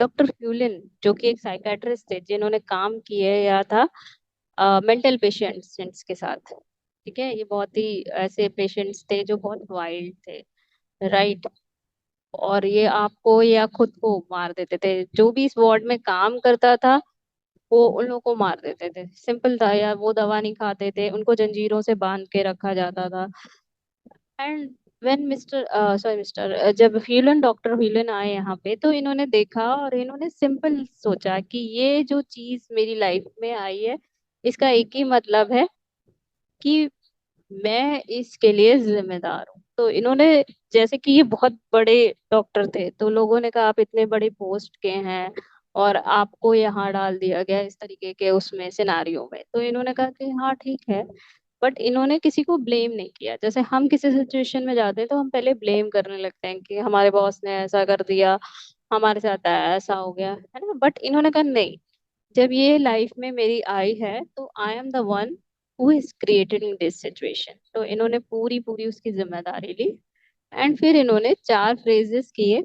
Doctor ह्यूलिन जो कि एक साइकेट्रिस्ट थे जिन्होंने काम किया था मेंटल पेशेंट्स के साथ। ठीक है, ये बहुत ही ऐसे पेशेंट्स थे जो बहुत वाइल्ड थे, राइट। और ये आपको या खुद को मार देते थे, जो भी इस वार्ड में काम करता था वो उन लोगों को मार देते थे, सिंपल था। या वो दवा नहीं खाते थे, उनको जंजीरों से बांध के रखा जाता था। एंड व्हेन मिस्टर जब ह्यूलन डॉक्टर ह्यूलन आए यहाँ पे, तो इन्होंने देखा और इन्होंने सिंपल सोचा कि ये जो चीज मेरी लाइफ में आई है, इसका एक ही मतलब है कि मैं इसके लिए जिम्मेदार हूँ। तो इन्होंने, जैसे कि ये बहुत बड़े डॉक्टर थे, तो लोगों ने कहा आप इतने बड़े पोस्ट के हैं और आपको यहाँ डाल दिया गया इस तरीके के उसमें सिनारियों में, तो इन्होंने कहा कि हाँ ठीक है। बट इन्होंने किसी को ब्लेम नहीं किया। जैसे हम किसी सिचुएशन में जाते हैं तो हम पहले ब्लेम करने लगते हैं कि हमारे बॉस ने ऐसा कर दिया, हमारे साथ ऐसा हो गया, है ना। बट इन्होंने कहा नहीं, जब ये लाइफ में मेरी आई है तो I am the one who is created this situation. तो इन्होंने पूरी पूरी उसकी जिम्मेदारी ली। एंड फिर इन्होंने 4 फ्रेजेस किए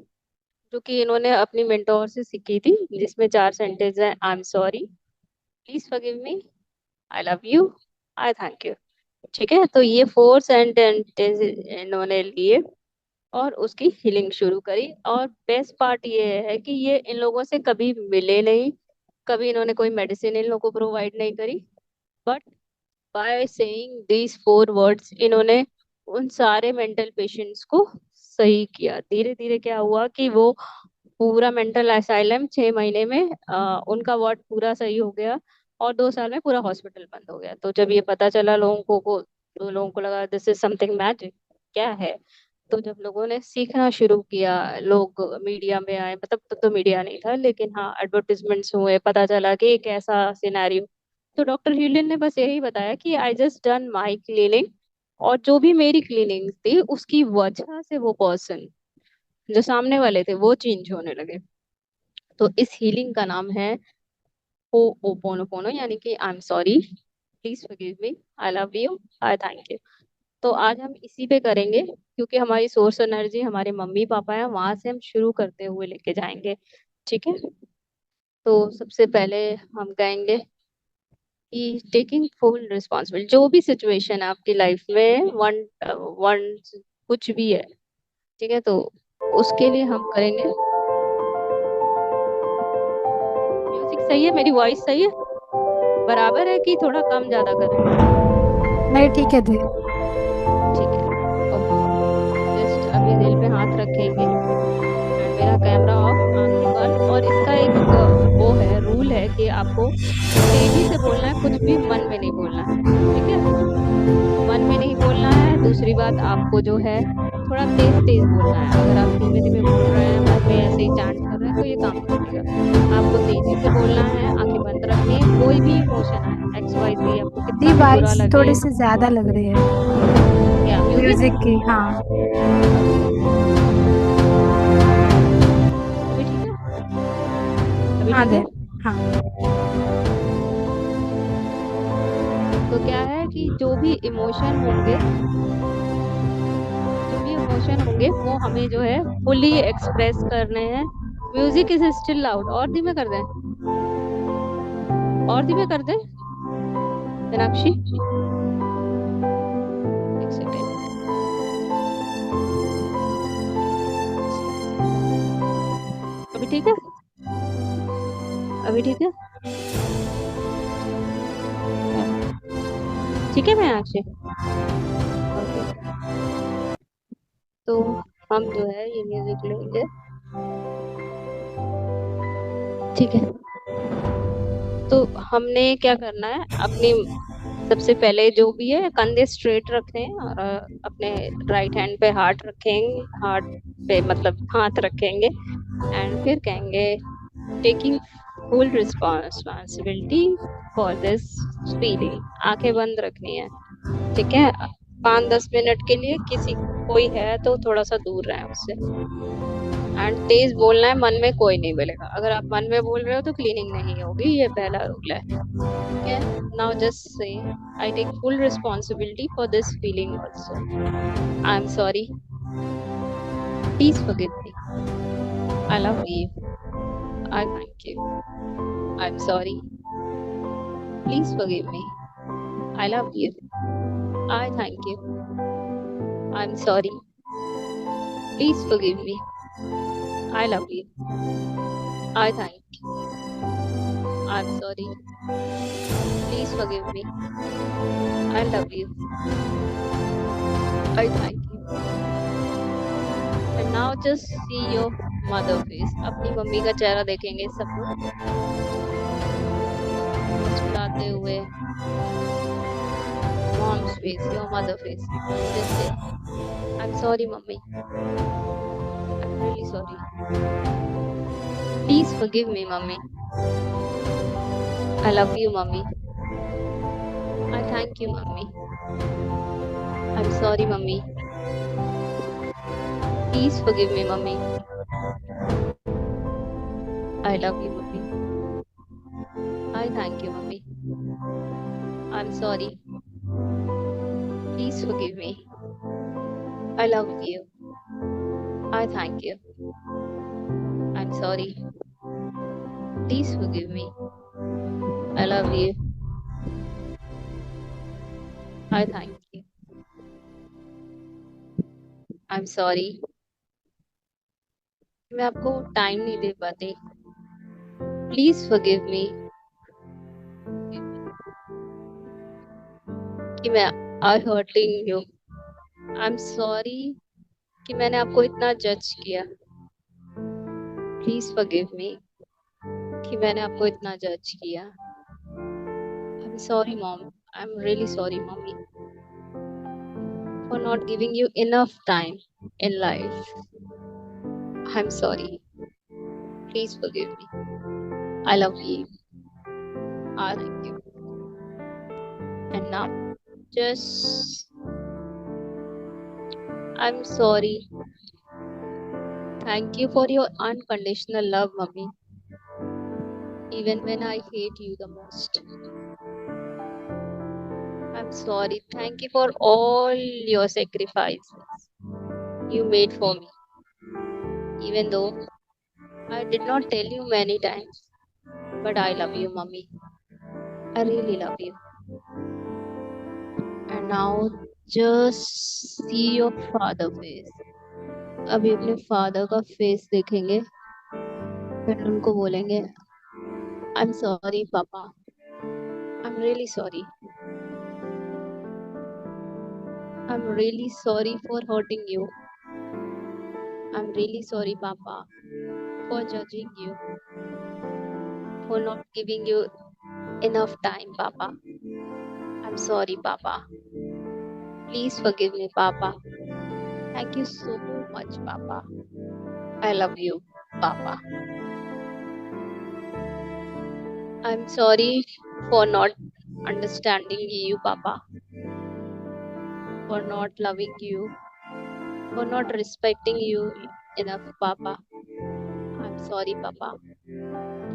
जो कि इन्होंने अपनी मेंटोर से सीखी थी, जिसमें 4 सेंटेंस है: आई am sorry, please forgive me, I love you, I thank you. ठीक है, तो ये 4 सेंटेंस इन्होंने लिए और उसकी हीलिंग शुरू करी। और बेस्ट पार्ट ये है कि ये इन लोगों से कभी मिले नहीं, कभी इन्होंने कोई मेडिसिन इन लोगों को प्रोवाइड नहीं करी। But by saying these 4 words इन्होंने उन सारे मेंटल पेशेंट्स को सही किया। धीरे धीरे क्या हुआ कि वो पूरा मेंटल असाइलम 6 महीने में उनका वार्ड पूरा सही हो गया। और 2 साल में पूरा हॉस्पिटल बंद हो गया। तो जब ये पता चला लोगों को तो लोगों को लगा दिस इज समथिंग मैजिक, क्या है। तो जब लोगों ने सीखना शुरू किया, लोग मीडिया में आए, मतलब तो मीडिया नहीं था लेकिन हाँ एडवर्टिजमेंट्स हुए, पता चला कि एक ऐसा सिनेरियो। तो डॉक्टर ह्यूलिन ने बस यही बताया कि I just done my cleaning, और जो भी मेरी क्लीनिंग थी उसकी वजह से वो पर्सन जो सामने वाले थे वो चेंज होने लगे। तो इस हीलिंग का नाम है हो ओपोनोपोनो, यानी कि आई am sorry, please forgive me, I love you, I thank you. तो आज हम इसी पे करेंगे, क्योंकि हमारी सोर्स एनर्जी हमारे मम्मी पापा है, वहां से हम शुरू करते हुए लेके जाएंगे। ठीक है, तो सबसे पहले हम कहेंगे कि टेकिंग फुल रिस्पॉन्सिबिलिटी, जो भी सिचुएशन है आपकी लाइफ में, वन वन कुछ भी है, ठीक है, तो उसके लिए हम करेंगे। म्यूजिक सही है, मेरी वॉइस सही है, बराबर है कि थोड़ा कम ज्यादा करें? नहीं, ठीक है दी। ठीक है, ओके। जस्ट अभी दिल पे हाथ रखेंगे एंड मेरा कैमरा ऑफ, आंखें बंद। और इसका एक वो है, रूल है कि आपको तेजी से बोलना है, कुछ भी मन में नहीं बोलना है। ठीक है, मन में नहीं बोलना है। दूसरी बात, आपको जो है थोड़ा तेज तेज बोलना है। अगर आप धीमे धीमे बोल रहे हैं, मन में ऐसे ही चांट कर रहे हैं, तो ये काम नहीं करेगा। आपको तेजी से बोलना है, आंखें बंद रखनी है। कोई भी इमोशन आए, एक्स वाई जी, आपको दी कितना भी बुरा वाइस लगे। थोड़ी सी ज्यादा लग रही है क्या म्यूजिक? म्यूजिक की। हाँ। अभी अभी ठीक है, अभी हाँ ठीक दे। है। हाँ। तो क्या है कि जो भी इमोशन होंगे वो हमें जो है फुली एक्सप्रेस करने हैं। म्यूजिक इज स्टिल लाउड, और धीमे कर दें, और धीमे कर दें मीनाक्षी, एक सेकेंड। अभी ठीक है, अभी ठीक है, ठीक है मीनाक्षी, ओके। तो हम जो है ये म्यूजिक लेंगे, ठीक है। तो हमने क्या करना है, अपनी सबसे पहले जो भी है कंधे स्ट्रेट रखने हैं और अपने राइट हैंड पे हार्ट रखेंगे, हार्ट पे मतलब हाथ रखेंगे। एंड फिर कहेंगे taking full responsibility for this feeling. आंखें बंद रखनी है, ठीक है। 5-10 मिनट के लिए किसी कोई है तो थोड़ा सा दूर रहे उससे। एंड तेज बोलना है, मन में कोई नहीं बोलेगा। अगर आप मन में बोल रहे हो तो क्लीनिंग नहीं होगी, ये पहला रूल है। ठीक है, now just say I take full responsibility for this feeling also, I am sorry, please forgive me, I love you, I thank you. I'm sorry. Please forgive me. I love you. I thank you. I'm sorry. Please forgive me. I love you. I thank you. I'm sorry. Please forgive me. I love you. I thank you. And now just see your mother face. अपनी mummy का चेहरा देखेंगे सब लोग मुस्कुराते हुए. Mom's face, your mother face. Just say, I'm sorry, mommy. I'm really sorry. Please forgive me, mommy. I love you, mommy. I thank you, mommy. I'm sorry, mommy. Please forgive me, mommy. I love you, mommy. I thank you, mommy. I'm sorry. Please forgive me. I love you. I thank you. I'm sorry. Please forgive me. I love you. I thank you. I'm sorry. मैं आपको time नहीं दे पाती. Please forgive me. कि मैं I hurting you. I'm sorry कि मैंने आपको इतना जज किया. Please forgive me कि मैंने आपको इतना जज किया. I'm sorry, mom. I'm really sorry, mommy, for not giving you enough time in life. I'm sorry. Please forgive me. I love you. I thank you. And now, just I'm sorry. Thank you for your unconditional love, mommy, even when I hate you the most. I'm sorry. Thank you for all your sacrifices you made for me, even though I did not tell you many times. But I love you, mommy. I really love you. And now just see your father face. अभी अपने father का face देखेंगे, फिर उनको बोलेंगे, I'm sorry, पापा. I'm really sorry. I'm really sorry for hurting you. I'm really sorry, Papa, for judging you, for not giving you enough time, Papa. I'm sorry, Papa. Please forgive me, Papa. Thank you so much, Papa. I love you, Papa. I'm sorry for not understanding you, Papa, for not loving you, for not respecting you enough, Papa. I'm sorry, Papa.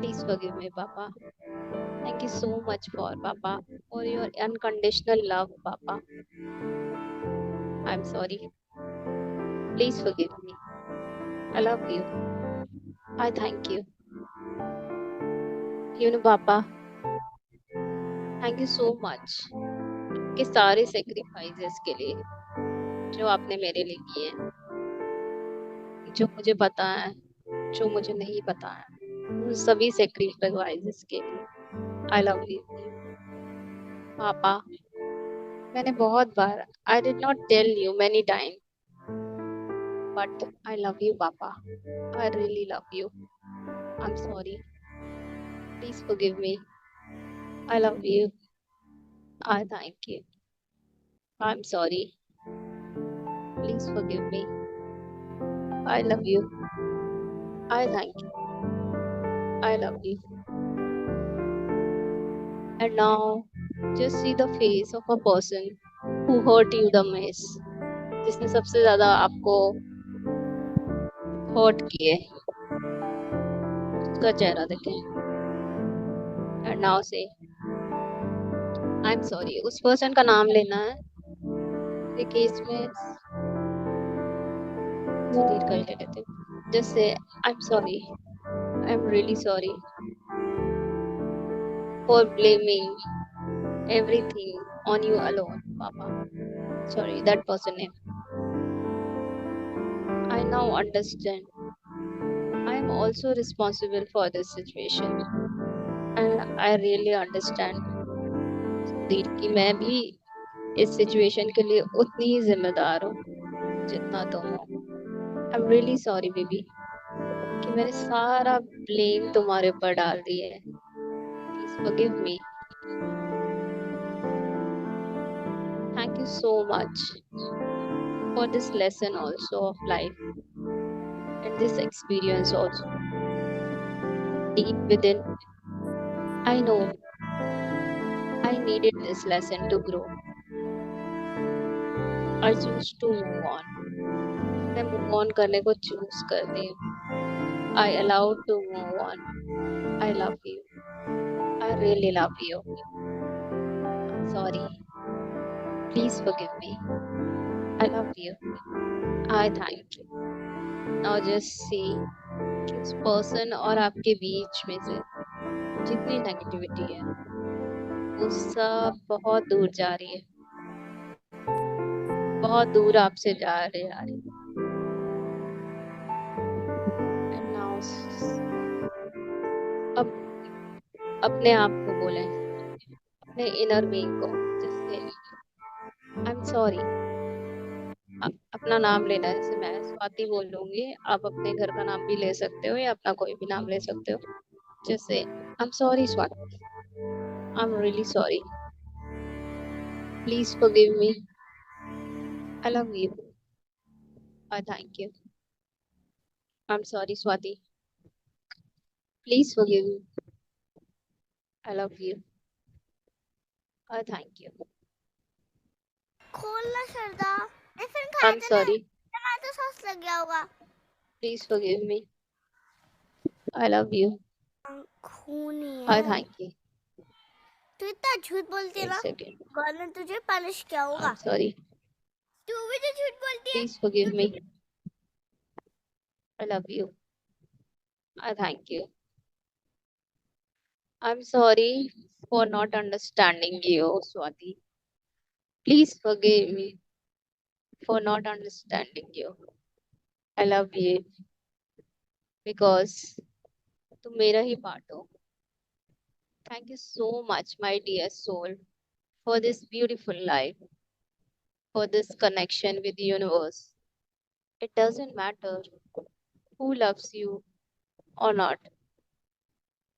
Please forgive me, Papa. Thank you so much for Papa, for your unconditional love, Papa. I'm sorry. Please forgive me. I love you. I thank you. Papa, thank you so much के सारे sacrifices के लिए जो आपने मेरे लिए किए हैं, जो मुझे पता है, जो मुझे नहीं पता है, उन सभी sacrifices के लिए I love you, पापा. मैंने बहुत बार I did not tell you many times, but I love you, Papa. I really love you. I'm sorry. Please forgive me. I love you. I thank you. I'm sorry. Please forgive me. I love you. I thank you. I love you. And now, just see the face of a person who hurt you the most. जिसने सबसे ज्यादा आपको hurt किए, उसका चेहरा देखें. And now say, I'm sorry. उस person का नाम लेना है. ये केस में delete कर लेते. Just say, I'm sorry. I'm really sorry for blaming everything on you alone, Papa. Sorry, that was the name. I now understand. I am also responsible for this situation. And I really understand दिल कि मैं भी इस situation के लिए उतनी ही जिम्मेदार हूँ जितना तुम हो. I'm really sorry, baby, कि मैंने सारा ब्लेम तुम्हारे ऊपर डाल दिया है. Please forgive me. Thank you so much for this lesson also of life and this experience also. Deep within, I know I needed this lesson to grow. I choose to move on. मैं move on करने को choose करती हूँ. I allowed to move on. I love you. I really love you. I'm sorry. Please forgive me. I love you. I thank you. Now just see कि उस person और आपके बीच में से जितनी नेगेटिविटी है वो सब बहुत दूर जा रही है. बहुत दूर आपसे जा रही आ रही. And now अब अपने आप को बोलें, अपने इनर बीइंग को, जैसे आई एम सॉरी. अपना नाम लेना है. जैसे मैं स्वाति बोलूंगी, आप अपने घर का नाम भी ले सकते हो या अपना कोई भी नाम ले सकते हो. जैसे आई am sorry Swati. I am really sorry. Please forgive me. I love you. I thank you. I am sorry Swati. Please forgive me. I love you. I thank you. खोलना श्रद्धा टिफिन आई खाया एम था ना, सॉरी. टमाटो सॉस लग गया होगा. Please forgive me. I love you. खून ही आई है. Thank you. तू इतना झूठ बोलती है एक ना, सेकेंड. गॉड ने तुझे पनिश किया आई होगा. Am sorry. तू भी तो झूठ बोलती है. Please forgive me. I love you. I thank you. I'm sorry for not understanding you, Swati. Please forgive me for not understanding you. I love you because तुम मेरा ही part हो. Thank you so much, my dear soul, for this beautiful life, for this connection with the universe. It doesn't matter who loves you or not,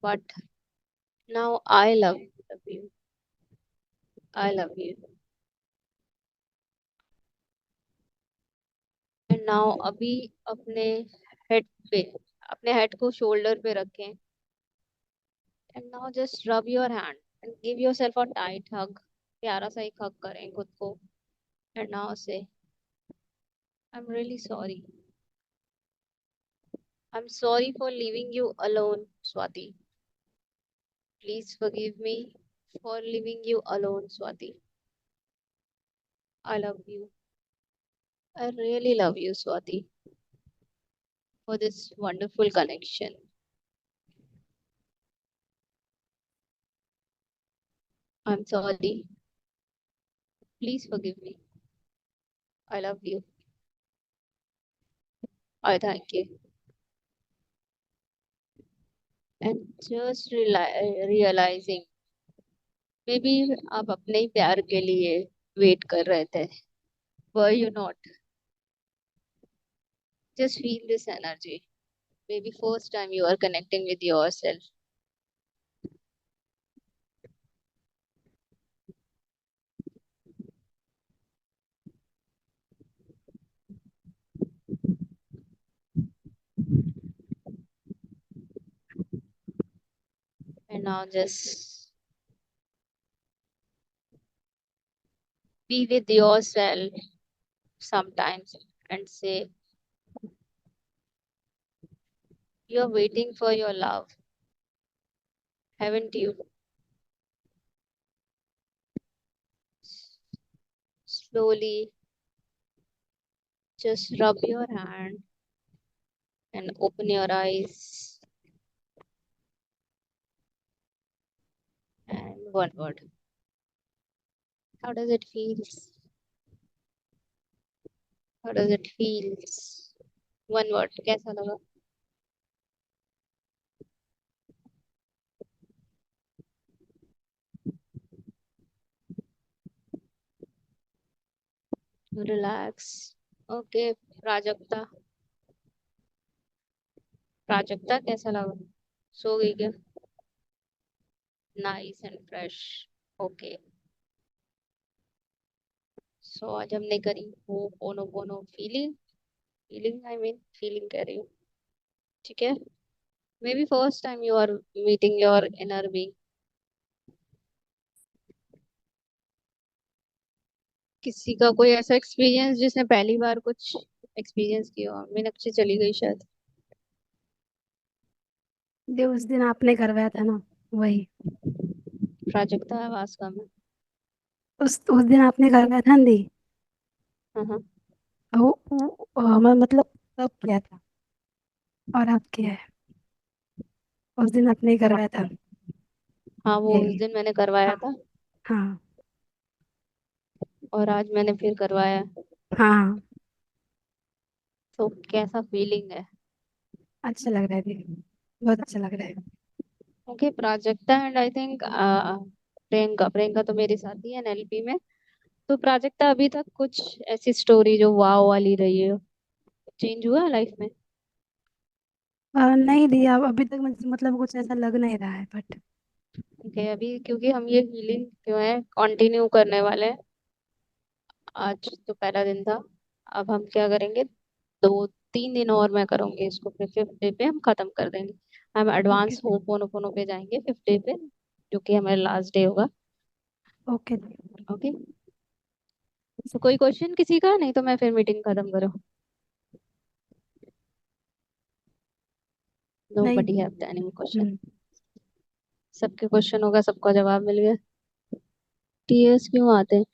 but now I love you. I love you. And now अभी अपने head पे, अपने head को shoulder पे रखें. And now just rub your hand and give yourself a tight hug. प्यारा सा एक hug करें खुद को. And now say, I'm really sorry. I'm sorry for leaving you alone, Swati. Please forgive me for leaving you alone, Swati. I love you. I really love you, Swati, for this wonderful connection. I'm sorry. Please forgive me. I love you. I thank you. And just realizing, maybe आप अपने ही प्यार के लिए wait कर रहे थे. Were you not? Just feel this energy. Maybe first time you are connecting with yourself. And now just be with yourself sometimes and say, you're waiting for your love, haven't you? Slowly just rub your hand and open your eyes One word. How does it feel? How does it feel? One word. कैसा लगा? Relax. Okay. Prajakta. Prajakta कैसा लगा? सो गई क्या? Nice and fresh. Okay. सो आज हमने करी वो पोनो पोनो feeling. Feeling I mean feeling कह रही हूँ. ठीक है. May be first time you are meeting your inner being. किसी का कोई ऐसा एक्सपीरियंस जिसने पहली बार कुछ एक्सपीरियंस किया हो? मीनाक्षी चली गई शायद. जो उस दिन आपने करवाया था ना, वही। प्राजक्ता आवाज कम है. उस दिन आपने करवाया था ना दी। हाँ हाँ. मतलब तब किया था। और आप किया है। उस दिन आपने ही करवाया था। हाँ वो उस यही। दिन मैंने करवाया हाँ। था. हाँ। और आज मैंने फिर करवाया. हाँ। तो कैसा फीलिंग है? अच्छा लग रहा है दी। बहुत अच्छा लग रहा है। Okay. Prajakta and I think Priyanka. Priyanka तो मेरे साथ ही है एनएलपी में. तो प्राजक्ता अभी तक कुछ ऐसी स्टोरी जो वाव वाली रही है, चेंज हुआ लाइफ में? नहीं दी, अब अभी तक मुझे मतलब कुछ ऐसा लग नहीं रहा है, बट। ओके. अभी क्योंकि हम ये हीलिंग जो है कंटिन्यू करने वाले हैं. आज तो पहला दिन था. अब हम क्या करेंगे? 2-3 दिन और मैं करूंगी इसको, फिर 5th डे पे हम खत्म कर देंगे. हम ओके। एडवांस होपोनोपोनो पे जाएंगे 5th डे पे, जो कि हमारा लास्ट डे होगा. ओके। ओके. तो कोई क्वेश्चन किसी का? नहीं तो मैं फिर मीटिंग खत्म करूँ. नो नहीं। बडी हैव एनी क्वेश्चन. हम्म। सबके क्वेश्चन होगा, सबका जवाब मिल गया. टीएस क्यों आते हैं?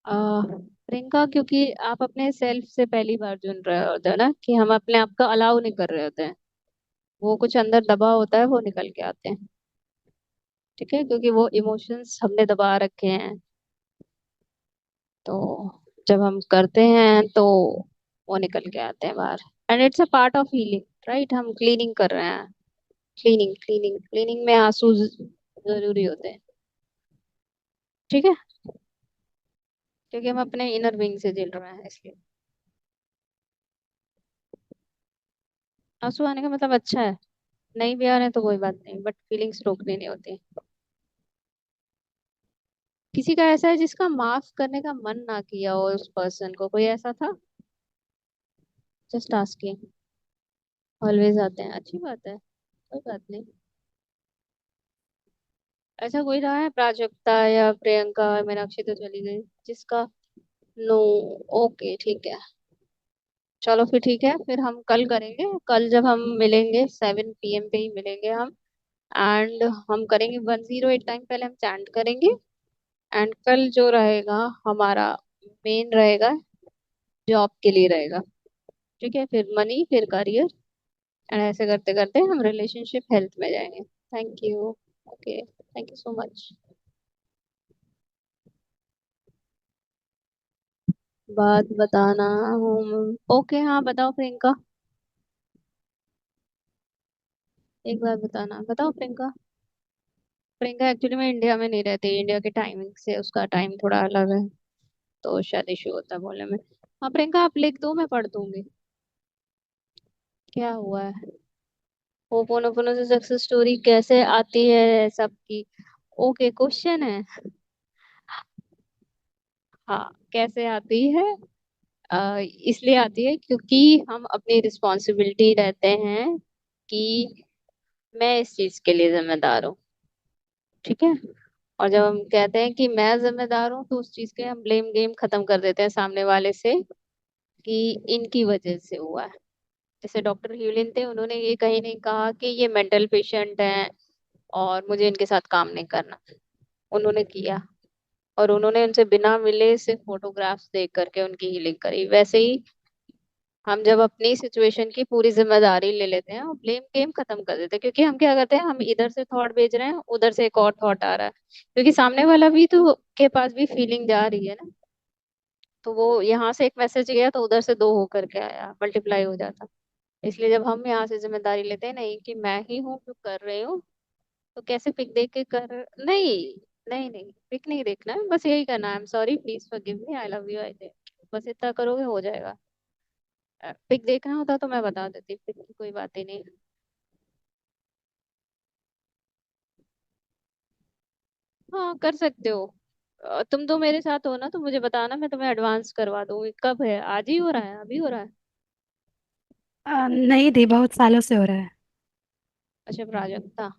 प्रियंका, क्योंकि आप अपने सेल्फ से पहली बार जुड़ रहे होते हैं ना, कि हम अपने आप का अलाउ नहीं कर रहे होते हैं. वो कुछ अंदर दबा होता है, वो निकल के आते हैं. ठीक है. क्योंकि वो इमोशंस हमने दबा रखे हैं. तो जब हम करते हैं तो वो निकल के आते हैं बाहर. And it's a part of healing. Right. हम क्लीनिंग कर रहे हैं. क्लीनिंग क्लीनिंग क्लीनिंग में आंसू जरूरी होते हैं. ठीक है. क्योंकि हम अपने इनर बीइंग से जल रहे हैं इसलिए. आंसू आने का मतलब अच्छा है. नहीं भी आ रहे हैं तो कोई बात नहीं, बट फीलिंग्स रोकनी नहीं होती. किसी का ऐसा है जिसका माफ करने का मन ना किया हो उस पर्सन को? कोई ऐसा था? Just asking. ऑलवेज आते हैं. अच्छी बात है. कोई बात नहीं. ऐसा कोई रहा है प्राजक्ता या प्रियंका, मीनाक्षी तो चली गई, जिसका? नो. ओके ठीक है. चलो फिर ठीक है. फिर हम कल करेंगे. कल जब हम मिलेंगे 7 PM पे ही मिलेंगे हम. एंड हम करेंगे 108 टाइम पहले हम चैंट करेंगे. एंड कल जो रहेगा हमारा मेन रहेगा, जॉब के लिए रहेगा. ठीक है. फिर मनी, फिर करियर. एंड ऐसे करते करते हम रिलेशनशिप हेल्थ में जाएंगे. Thank you. Okay. Thank you so much. बात बताना हूँ. ओके. हाँ बताओ प्रियंका. एक बार बताना. बताओ प्रियंका. प्रियंका एक्चुअली में इंडिया में नहीं रहती. इंडिया के टाइमिंग से उसका टाइम थोड़ा अलग है. तो शायद इशू होता है बोलने में. हाँ प्रियंका, आप लिख दो, मैं पढ़ दूंगी. क्या हुआ है? होपोनोपोनो से सक्सेस स्टोरी कैसे आती है सबकी? ओके. क्वेश्चन है. हाँ. कैसे आती है? इसलिए आती है क्योंकि हम अपनी रिस्पॉन्सिबिलिटी रहते हैं कि मैं इस चीज के लिए जिम्मेदार हूँ. ठीक है. और जब हम कहते हैं कि मैं जिम्मेदार हूँ, तो उस चीज के हम ब्लेम गेम खत्म कर देते हैं सामने वाले से, कि इनकी वजह से हुआ है. जैसे डॉक्टर ह्यूलिन थे, उन्होंने ये कहीं नहीं कहा कि ये मेंटल पेशेंट हैं और मुझे इनके साथ काम नहीं करना. उन्होंने किया. और उन्होंने उनसे बिना मिले सिर्फ फोटोग्राफ्स देख करके उनकी हीलिंग करी. वैसे ही हम जब अपनी सिचुएशन की पूरी जिम्मेदारी ले लेते हैं और ब्लेम गेम खत्म कर देते हैं, क्योंकि हम क्या करते हैं, हम इधर से थॉट भेज रहे हैं, उधर से एक और थॉट आ रहा है, क्योंकि सामने वाला भी तो के पास भी फीलिंग जा रही है ना। तो वो यहाँ से एक मैसेज गया तो उधर से दो होकर के आया, मल्टीप्लाई हो जाता। इसलिए जब हम यहाँ से जिम्मेदारी लेते हैं, नहीं कि मैं ही हूँ जो कर रही हूँ, तो कैसे पिक देख के कर, नहीं, नहीं नहीं, पिक नहीं देखना है, बस यही करना है, आई am sorry, please forgive me, I love you, I think, बस इतना करोगे हो जाएगा। पिक देखना होता तो मैं बता देती, पिक की कोई बात ही नहीं। हाँ कर सकते हो। तुम तो मेरे साथ हो ना, तो मुझे बताना, मैं तुम्हें एडवांस करवा दूंगी। कब है, आज ही हो रहा है, अभी हो रहा है? नहीं दी, बहुत सालों से हो रहा है। अच्छा, प्राजक्ता।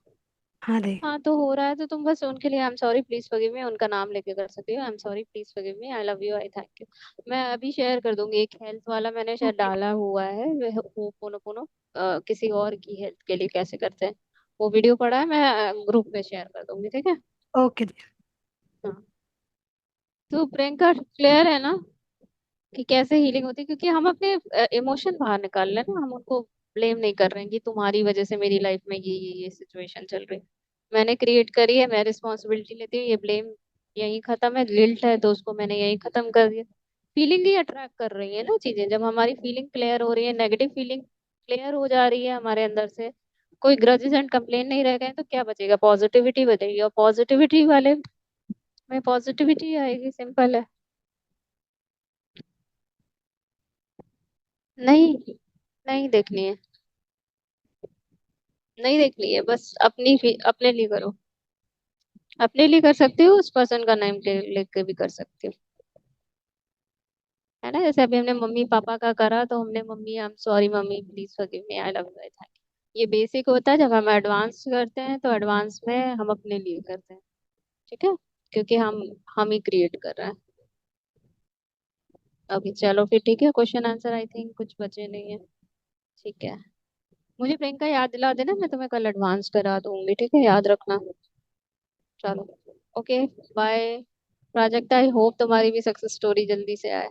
हाँ दी। हाँ तो हो रहा है तो तुम बस उनके लिए आई एम सॉरी प्लीज फॉरगिव मी उनका नाम लेके कर सकती हो, आई am sorry please forgive me, I love you, I thank you. मैं अभी शेयर कर दूंगी, एक हेल्थ वाला मैंने शायद ओके। डाला हुआ है, वह वो पोनो पोनो किसी और की हेल्थ के लिए कैसे करते हैं, वो वीडियो पड़ा है, मैं ग्रुप में शेयर कर दूंगी, ठीक है। ओके दी। हाँ। तो प्रियंका, क्लियर है ना कि कैसे हीलिंग होती है, क्योंकि हम अपने इमोशन बाहर निकाल रहे हैं ना, हम उनको ब्लेम नहीं कर रहे हैं कि तुम्हारी वजह से मेरी लाइफ में ये सिचुएशन चल रही है, मैंने क्रिएट करी है, मैं रिस्पॉन्सिबिलिटी लेती हूँ, ये ब्लेम यही खत्म है, गिल्ट है तो उसको मैंने यही खत्म कर दिया। फीलिंग ही अट्रैक्ट कर रही है ना चीजें, जब हमारी फीलिंग क्लियर हो रही है, नेगेटिव फीलिंग क्लियर हो जा रही है हमारे अंदर से, कोई ग्रजेस एंड कंप्लेन नहीं रह गए, तो क्या बचेगा, पॉजिटिविटी बचेगी, और पॉजिटिविटी वाले में पॉजिटिविटी आएगी, सिंपल है। नहीं, नहीं देखनी है, नहीं देखनी है, बस अपने लिए करो, अपने लिए कर सकते हो, उस पर्सन का नाम लेके भी कर सकते हो, है ना। जैसे अभी हमने मम्मी पापा का करा, तो हमने mummy, I am sorry mummy, please forgive me, I love you, I thank you, ये बेसिक होता है। जब हम एडवांस करते हैं तो एडवांस में हम अपने लिए करते हैं, ठीक है, क्योंकि हम ही क्रिएट कर रहे हैं। ओके चलो फिर, ठीक है, क्वेश्चन आंसर आई थिंक कुछ बचे नहीं है, ठीक है। मुझे प्रियंका याद दिला देना, मैं तुम्हें कल एडवांस करा दूंगी, ठीक है, याद रखना। चलो, okay, bye. Prajakta, I hope तुम्हारी भी सक्सेस स्टोरी जल्दी से आए।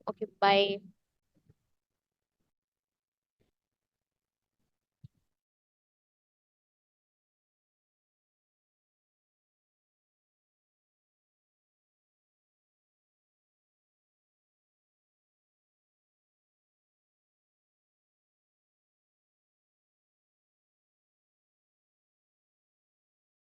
Okay bye.